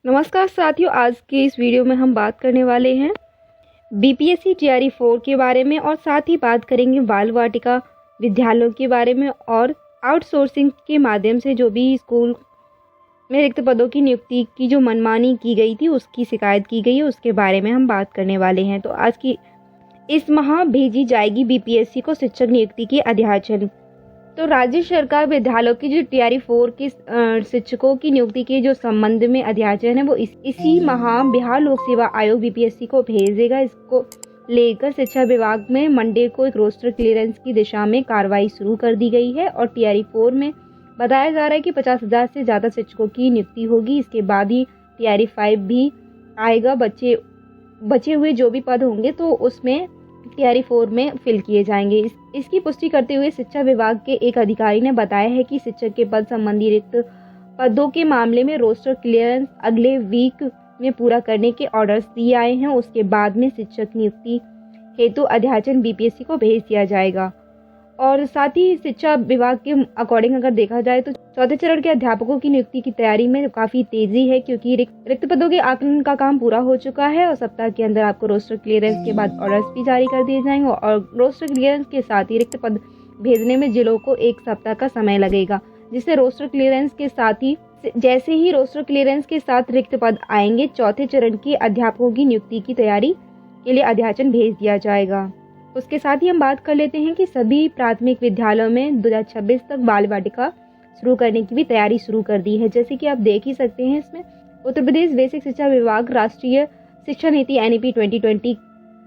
नमस्कार साथियों, आज की इस वीडियो में हम बात करने वाले हैं बीपीएससी टीआरई 4 के बारे में और साथ ही बात करेंगे बाल वाटिका विद्यालयों के बारे में और आउटसोर्सिंग के माध्यम से जो भी स्कूल में रिक्त पदों की नियुक्ति की जो मनमानी की गई थी उसकी शिकायत की गई है, उसके बारे में हम बात करने वाले हैं। तो आज की इस माह भेजी जाएगी बीपीएससी को शिक्षक नियुक्ति की अध्याचन। तो राज्य सरकार विद्यालयों की जो टीआरई 4 की शिक्षकों की नियुक्ति के जो संबंध में अध्याचन है वो इसी माह बिहार लोक सेवा आयोग बीपीएससी को भेजेगा। इसको लेकर शिक्षा विभाग में मंडे को एक रोस्टर क्लियरेंस की दिशा में कार्रवाई शुरू कर दी गई है और टीआरई 4 में बताया जा रहा है कि 50,000 से ज़्यादा शिक्षकों की नियुक्ति होगी। इसके बाद ही टीआरई 5 भी आएगा। बचे हुए जो भी पद होंगे तो उसमें टीआरई 4 में फिल किए जाएंगे। इसकी पुष्टि करते हुए शिक्षा विभाग के एक अधिकारी ने बताया है कि शिक्षक के पद संबंधी रिक्त पदों के मामले में रोस्टर क्लियरेंस अगले वीक में पूरा करने के ऑर्डर्स दिए आए हैं। उसके बाद में शिक्षक नियुक्ति हेतु अध्याचन बीपीएससी को भेज दिया जाएगा। और साथ ही शिक्षा विभाग के अकॉर्डिंग अगर देखा जाए तो चौथे चरण के अध्यापकों की नियुक्ति की तैयारी में काफी तेजी है, क्योंकि रिक्त पदों के आकलन का काम पूरा हो चुका है और सप्ताह के अंदर आपको रोस्टर क्लियरेंस के बाद ऑर्डर्स भी जारी कर दिए जाएंगे और रोस्टर क्लियरेंस के साथ ही रिक्त पद भेजने में जिलों को एक सप्ताह का समय लगेगा, जिससे रोस्टर क्लियरेंस के साथ ही जैसे ही रोस्टर क्लियरेंस के साथ रिक्त पद आएंगे, चौथे चरण के अध्यापकों की नियुक्ति की तैयारी के लिए अध्याचन भेज दिया जाएगा। उसके साथ ही हम बात कर लेते हैं कि सभी प्राथमिक विद्यालयों में 2026 तक बाल वाटिका शुरू करने की भी तैयारी शुरू कर दी है। जैसे कि आप देख ही सकते हैं, इसमें उत्तर प्रदेश बेसिक शिक्षा विभाग राष्ट्रीय शिक्षा नीति एनईपी 2020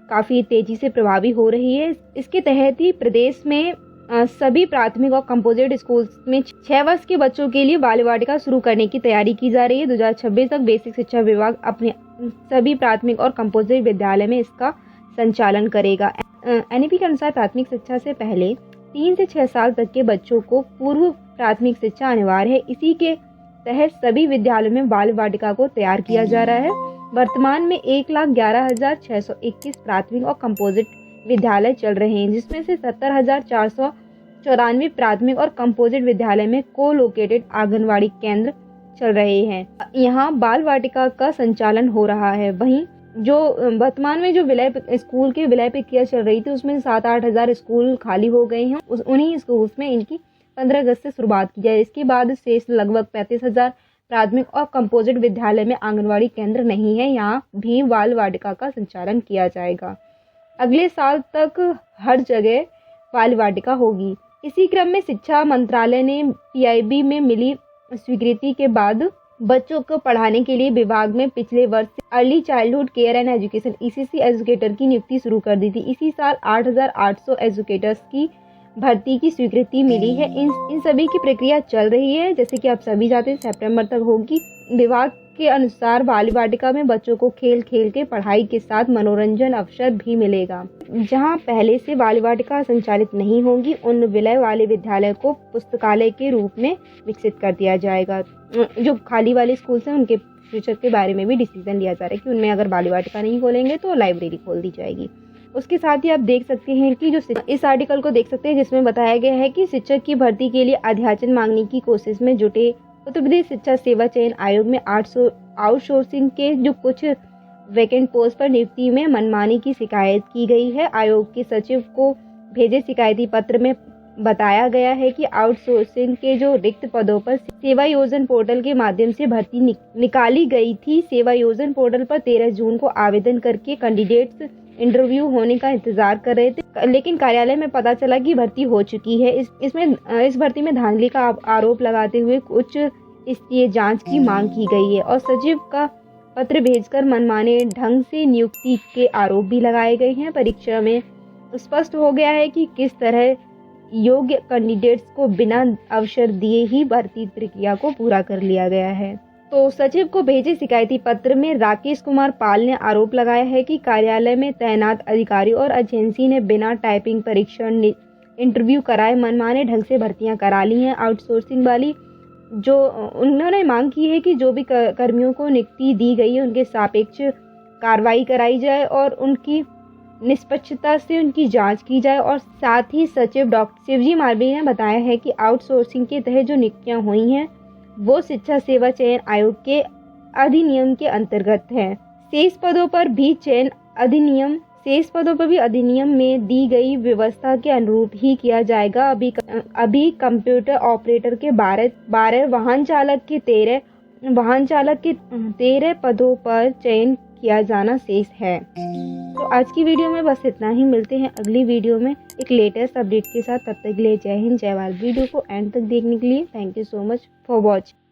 काफ़ी तेजी से प्रभावी हो रही है। इसके तहत ही प्रदेश में सभी प्राथमिक और कंपोजिट स्कूल्स में 6 वर्ष के बच्चों के लिए बाल वाटिका शुरू करने की तैयारी की जा रही है। 2026 तक बेसिक शिक्षा विभाग अपने सभी प्राथमिक और कंपोजिट विद्यालय में इसका संचालन करेगा। एनईपी के अनुसार प्राथमिक शिक्षा से पहले 3 से 6 साल तक के बच्चों को पूर्व प्राथमिक शिक्षा अनिवार्य है। इसी के तहत सभी विद्यालयों में बाल वाटिका को तैयार किया जा रहा है। वर्तमान में 1,11,621 प्राथमिक और कंपोजिट विद्यालय चल रहे हैं, जिसमें से 70,494 प्राथमिक और कंपोजिट विद्यालय में को-लोकेटेड आंगनवाड़ी केंद्र चल रहे हैं। यहाँ बाल वाटिका का संचालन हो रहा है। वहीं जो वर्तमान में जो स्कूल की विलय प्रक्रिया चल रही थी उसमें 7-8 हज़ार स्कूल खाली हो गए हैं। उन्हीं स्कूल्स में इनकी 15 अगस्त से शुरुआत की जाए। इसके बाद शेष लगभग 35,000 प्राथमिक और कंपोजिट विद्यालय में आंगनवाड़ी केंद्र नहीं है। यहाँ भी बाल वाटिका का संचालन किया जाएगा। अगले साल तक हर जगह बाल वाटिका होगी। इसी क्रम में शिक्षा मंत्रालय ने पीआईबी में मिली स्वीकृति के बाद बच्चों को पढ़ाने के लिए विभाग में पिछले वर्ष early childhood care and education ECC educator की नियुक्ति शुरू कर दी थी। इसी साल 8,800 एजुकेटर्स की भर्ती की स्वीकृति मिली है। इन सभी की प्रक्रिया चल रही है। जैसे कि आप सभी जानते हैं, सितंबर तक होगी। विभाग के अनुसार बाल वाटिका में बच्चों को खेल खेल के पढ़ाई के साथ मनोरंजन अवसर भी मिलेगा। जहां पहले से बाल वाटिका संचालित नहीं होंगी, उन विलय वाले विद्यालय को पुस्तकालय के रूप में विकसित कर दिया जाएगा। जो खाली वाले स्कूल हैं उनके फ्यूचर के बारे में भी डिसीजन लिया जा रहा है कि उनमें अगर बाल वाटिका नहीं खोलेंगे तो लाइब्रेरी खोल दी जाएगी। उसके साथ ही आप देख सकते हैं कि जो इस आर्टिकल को देख सकते हैं जिसमें बताया गया है कि शिक्षक की भर्ती के लिए अध्याचन मांगने की कोशिश में जुटे उत्तर प्रदेश शिक्षा सेवा चयन आयोग में आउटसोर्सिंग के जो कुछ वैकेंट पोस्ट पर नियुक्ति में मनमानी की शिकायत की गई है। आयोग के सचिव को भेजे शिकायती पत्र में बताया गया है कि आउटसोर्सिंग के जो रिक्त पदों पर सेवा योजन पोर्टल के माध्यम से भर्ती निकाली गई थी। सेवा योजन पोर्टल पर 13 जून को आवेदन करके कैंडिडेट्स इंटरव्यू होने का इंतजार कर रहे थे, लेकिन कार्यालय में पता चला कि भर्ती हो चुकी है। इस भर्ती में धांधली का आरोप लगाते हुए उच्च स्तरीय जांच की मांग की गई है और सचिव का पत्र भेजकर मनमाने ढंग से नियुक्ति के आरोप भी लगाए गए हैं। परीक्षा में स्पष्ट हो गया है कि किस तरह योग्य कैंडिडेट्स को बिना अवसर दिए ही भर्ती प्रक्रिया को पूरा कर लिया गया है। तो सचिव को भेजे शिकायती पत्र में राकेश कुमार पाल ने आरोप लगाया है कि कार्यालय में तैनात अधिकारी और एजेंसी ने बिना टाइपिंग परीक्षण इंटरव्यू कराए मनमाने ढंग से भर्तियां करा ली हैं। आउटसोर्सिंग वाली जो उन्होंने मांग की है कि जो भी कर्मियों को नियुक्ति दी गई है उनके सापेक्ष कार्रवाई कराई जाए और उनकी निष्पक्षता से उनकी जांच की जाए। और साथ ही सचिव डॉक्टर शिवजी मालवीय ने बताया है कि आउटसोर्सिंग के तहत जो नियुक्तियां हुई हैं वो शिक्षा सेवा चयन आयोग के अधिनियम के अंतर्गत है। शेष पदों पर भी अधिनियम में दी गई व्यवस्था के अनुरूप ही किया जाएगा। अभी कंप्यूटर ऑपरेटर के 12 वाहन चालक के 13 पदों पर चयन किया जाना शेष है। तो आज की वीडियो में बस इतना ही। मिलते हैं अगली वीडियो में एक लेटेस्ट अपडेट के साथ। तब तक के लिए जय हिंद, जय भारत। वीडियो को एंड तक देखने के लिए thank you so much for watching.